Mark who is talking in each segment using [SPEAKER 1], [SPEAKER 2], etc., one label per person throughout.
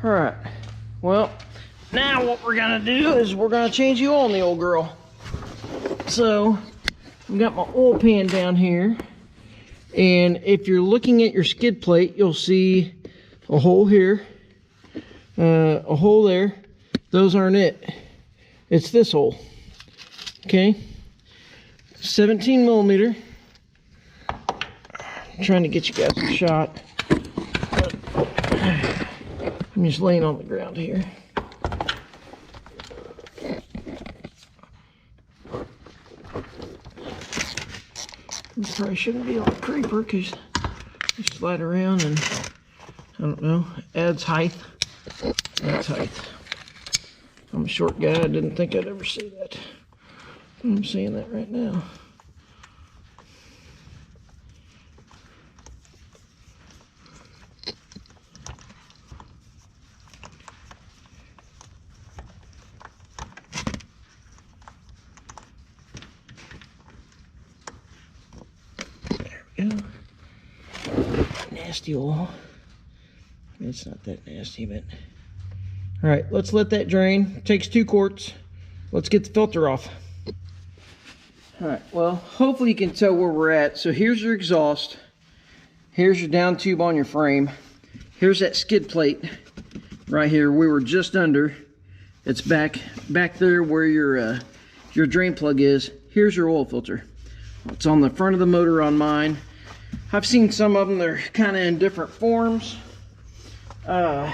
[SPEAKER 1] All right, well, now what we're gonna do is we're gonna change the oil on the old girl. So, I've got my oil pan down here, and if you're looking at your skid plate, you'll see a hole here, a hole there. Those aren't it. It's this hole, okay? 17 millimeter. I'm trying to get you guys a shot. But I'm just laying on the ground here. You probably shouldn't be on the creeper because you slide around and, I don't know, adds height. Adds height. I'm a short guy. I didn't think I'd ever see that. I'm seeing that right now. There we go. Nasty oil. It's not that nasty, but... All right, let's let that drain. It takes 2 quarts. Let's get the filter off. All right, well, hopefully you can tell where we're at. So here's your exhaust. Here's your down tube on your frame. Here's that skid plate right here. We were just under. It's back there where your drain plug is. Here's your oil filter. It's on the front of the motor on mine. I've seen some of them, they're kind of in different forms. I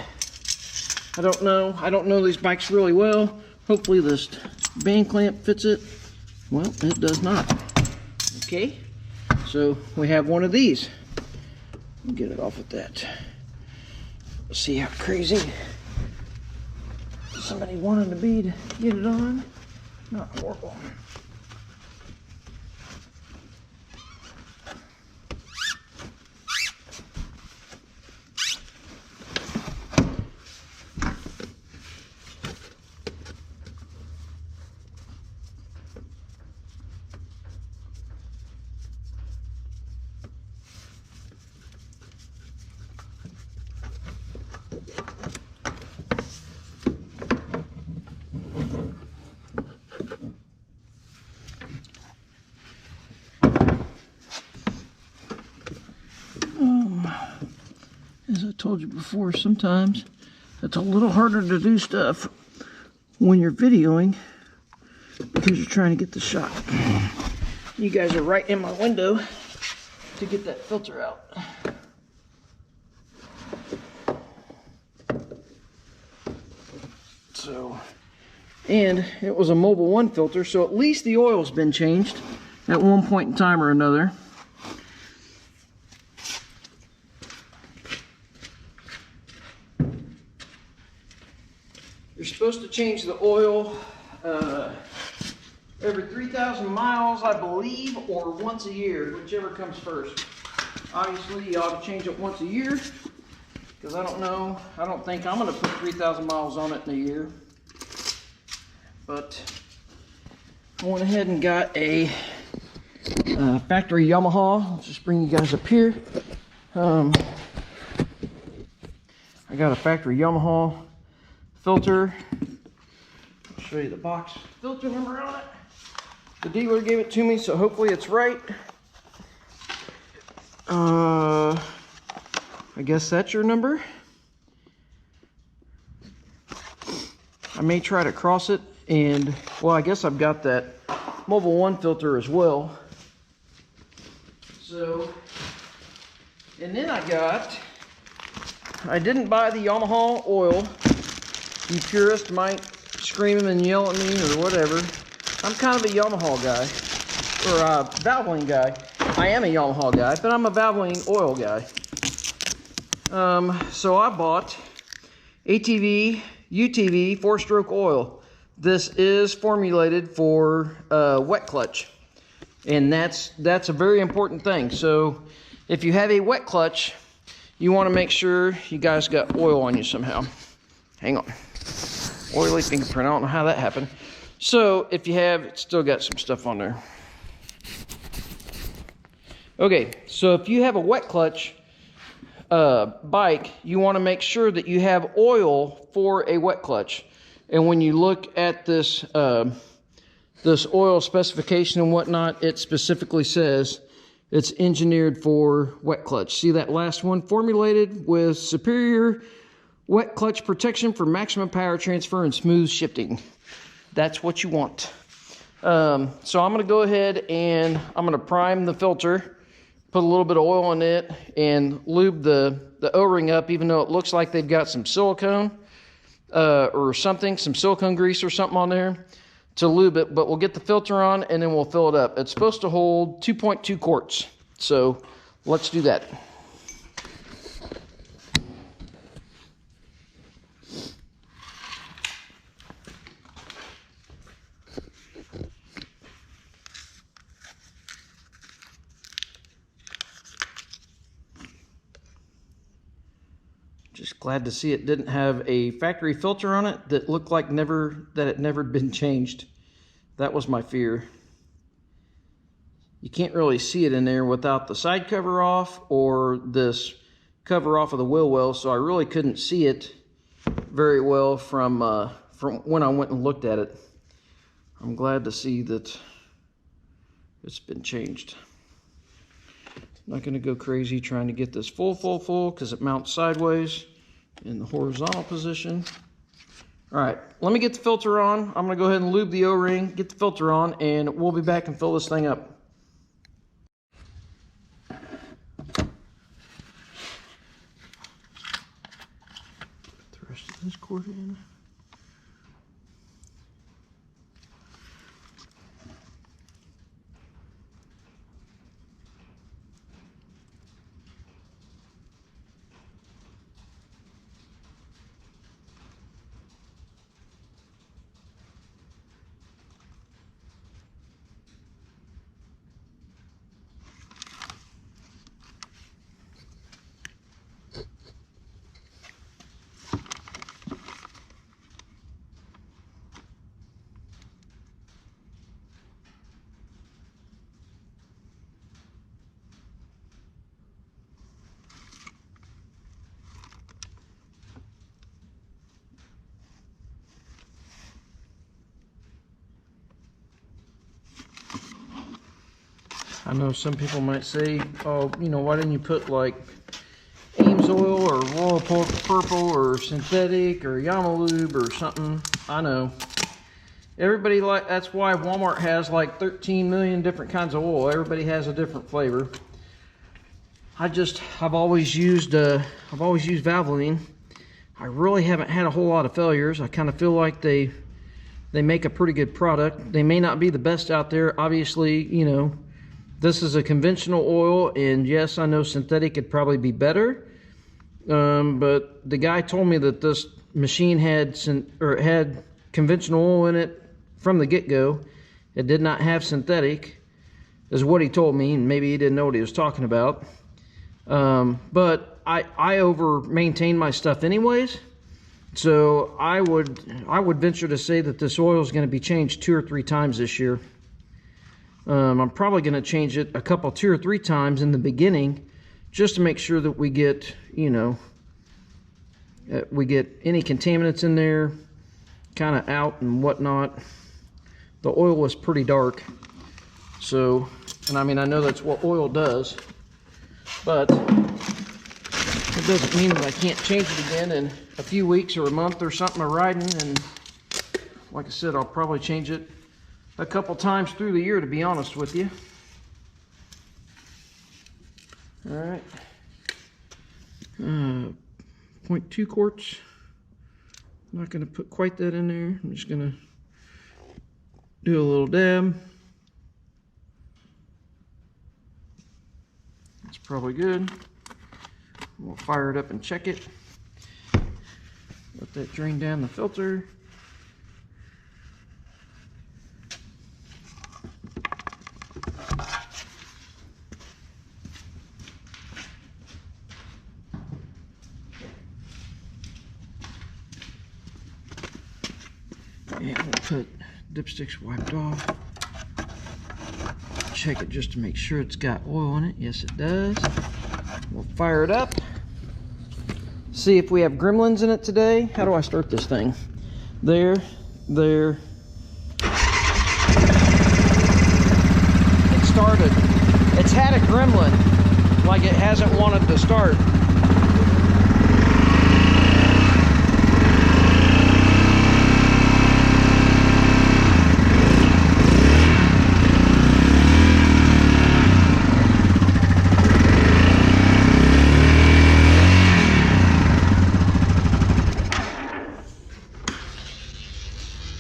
[SPEAKER 1] don't know. I don't know these bikes really well. Hopefully this band clamp fits it. Well, it does not. Okay, so we have one of these. Get it off with that. Let's see how crazy somebody wanted to be to get it on. Not horrible. As I told you before, sometimes it's a little harder to do stuff when you're videoing because you're trying to get the shot. You guys are right in my window to get that filter out. So, and it was a Mobile 1 filter, so at least the oil's been changed at one point in time or another. You're supposed to change the oil every 3,000 miles, I believe, or once a year, whichever comes first. Obviously, you ought to change it once a year, because I don't think I'm going to put 3,000 miles on it in a year. But I went ahead and got a factory Yamaha. Let's just bring you guys up here. I got a factory Yamaha filter. I'll show you the box filter number on it. The dealer gave it to me, so hopefully it's right. I guess that's your number. I may try to cross it, and well, I guess I've got that Mobile 1 filter as well. So, and then I didn't buy the Yamaha oil. You purists might scream and yell at me or whatever. I'm kind of a Yamaha guy, or a Valvoline guy. I am a Yamaha guy, but I'm a Valvoline oil guy. So I bought ATV UTV 4-stroke oil. This is formulated for wet clutch, and that's a very important thing. So if you have a wet clutch, you want to make sure you guys got oil on you somehow. Hang on. Oily fingerprint. I don't know how that happened. So if you have, it's still got some stuff on there. Okay, so if you have a wet clutch, bike, you want to make sure that you have oil for a wet clutch. And when you look at this this oil specification and whatnot, it specifically says it's engineered for wet clutch. See that last one? Formulated with superior wet clutch protection for maximum power transfer and smooth shifting. That's what you want. So I'm going to go ahead and I'm going to prime the filter, put a little bit of oil in it, and lube the O-ring up, even though it looks like they've got some silicone or something, some silicone grease or something on there to lube it. But we'll get the filter on and then we'll fill it up. It's supposed to hold 2.2 quarts. So let's do that. Just glad to see it didn't have a factory filter on it that looked like it never been changed. That was my fear. You can't really see it in there without the side cover off or this cover off of the wheel well, so I really couldn't see it very well from when I went and looked at it. I'm glad to see that it's been changed. I'm not going to go crazy trying to get this full because it mounts sideways in the horizontal position. All right, let me get the filter on. I'm going to go ahead and lube the O-ring, get the filter on, and we'll be back and fill this thing up. Put the rest of this cord in. I know some people might say, oh, you know, why didn't you put like Ames oil or Royal Purple or synthetic or Yamalube or something? I know. Everybody that's why Walmart has like 13 million different kinds of oil. Everybody has a different flavor. I've always used Valvoline. I really haven't had a whole lot of failures. I kind of feel like they make a pretty good product. They may not be the best out there. Obviously, you know, this is a conventional oil, and yes, I know synthetic could probably be better. But the guy told me that this machine had conventional oil in it from the get-go. It did not have synthetic, is what he told me, and maybe he didn't know what he was talking about. But I over-maintain my stuff anyways, so I would venture to say that this oil is going to be changed 2 or 3 times this year. I'm probably going to change it 2 or 3 times in the beginning, just to make sure that we get, you know, we get any contaminants in there kind of out and whatnot. The oil was pretty dark, so, and I mean, I know that's what oil does, but it doesn't mean that I can't change it again in a few weeks or a month or something of riding. And like I said, I'll probably change it a couple times through the year, to be honest with you. All right. 0.2 quarts. I'm not going to put quite that in there. I'm just going to do a little dab. That's probably good. We'll fire it up and check it. Let that drain down the filter. And we'll put dipsticks wiped off. Check it just to make sure it's got oil in it. Yes, it does. We'll fire it up. See if we have gremlins in it today. How do I start this thing? There. It started. It's had a gremlin, like it hasn't wanted to start.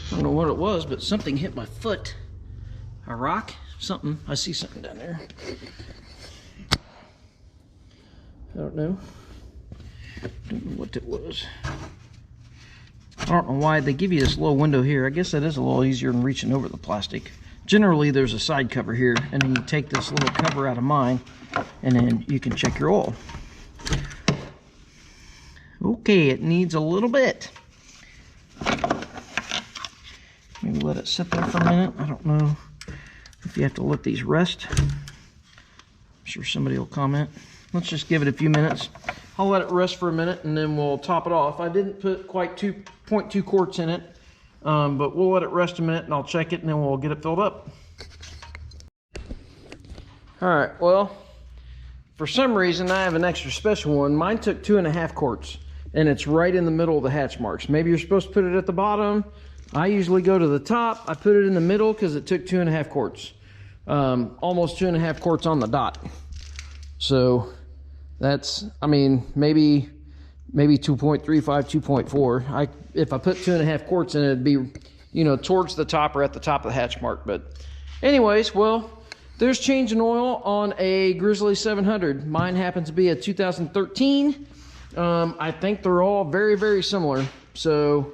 [SPEAKER 1] I don't know what it was, but something hit my foot. A rock? Something. I see something down there. I don't know. Don't know what it was. I don't know why they give you this little window here. I guess that is a little easier than reaching over the plastic. Generally, there's a side cover here, and then you take this little cover out of mine, and then you can check your oil. Okay, it needs a little bit. Maybe let it sit there for a minute. I don't know if you have to let these rest. I'm sure somebody will comment. Let's just give it a few minutes. I'll let it rest for a minute and then we'll top it off. I didn't put quite 2.2 quarts in it, but we'll let it rest a minute and I'll check it and then we'll get it filled up. All right, well, for some reason I have an extra special one. Mine took 2.5 quarts and it's right in the middle of the hatch marks. Maybe you're supposed to put it at the bottom. I usually go to the top. I put it in the middle because it took 2.5 quarts. Almost 2.5 quarts on the dot. So that's, I mean, maybe 2.35, 2.4. If I put 2.5 quarts in it, it'd be, you know, towards the top or at the top of the hatch mark. But anyways, well, there's changing oil on a Grizzly 700. Mine happens to be a 2013. I think they're all very, very similar. So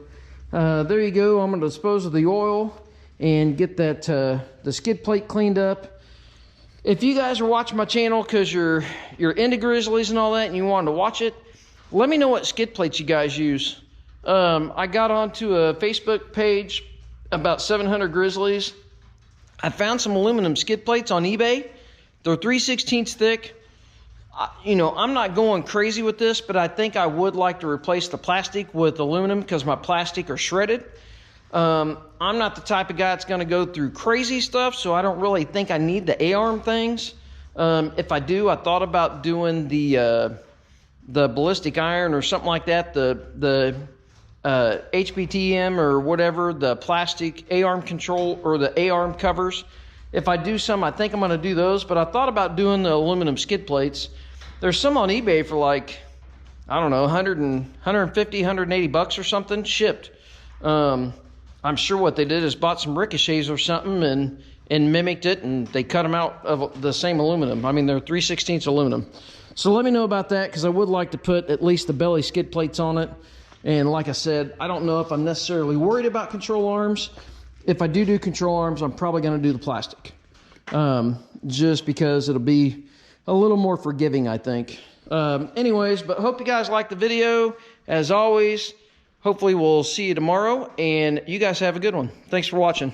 [SPEAKER 1] there you go. I'm going to dispose of the oil and get that the skid plate cleaned up. If you guys are watching my channel because you're into Grizzlies and all that and you wanted to watch it, let me know what skid plates you guys use. I got onto a Facebook page about 700 Grizzlies. I found some aluminum skid plates on eBay. They're 3/16 thick. You know, I'm not going crazy with this, but I think I would like to replace the plastic with aluminum because my plastic are shredded. I'm not the type of guy that's going to go through crazy stuff, so I don't really think I need the A-arm things. If I do, I thought about doing the ballistic iron or something like that, the HPTM or whatever, the plastic A-arm control or the A-arm covers. If I do some, I think I'm going to do those, but I thought about doing the aluminum skid plates. There's some on eBay for like, I don't know, 150, 180 bucks or something, shipped. I'm sure what they did is bought some ricochets or something and mimicked it, and they cut them out of the same aluminum. I mean, they're 3/16 aluminum. So let me know about that, because I would like to put at least the belly skid plates on it. And like I said, I don't know if I'm necessarily worried about control arms. If I do control arms, I'm probably going to do the plastic. Just because it'll be a little more forgiving, I think. Anyways, but hope you guys liked the video. As always, hopefully we'll see you tomorrow, and you guys have a good one. Thanks for watching.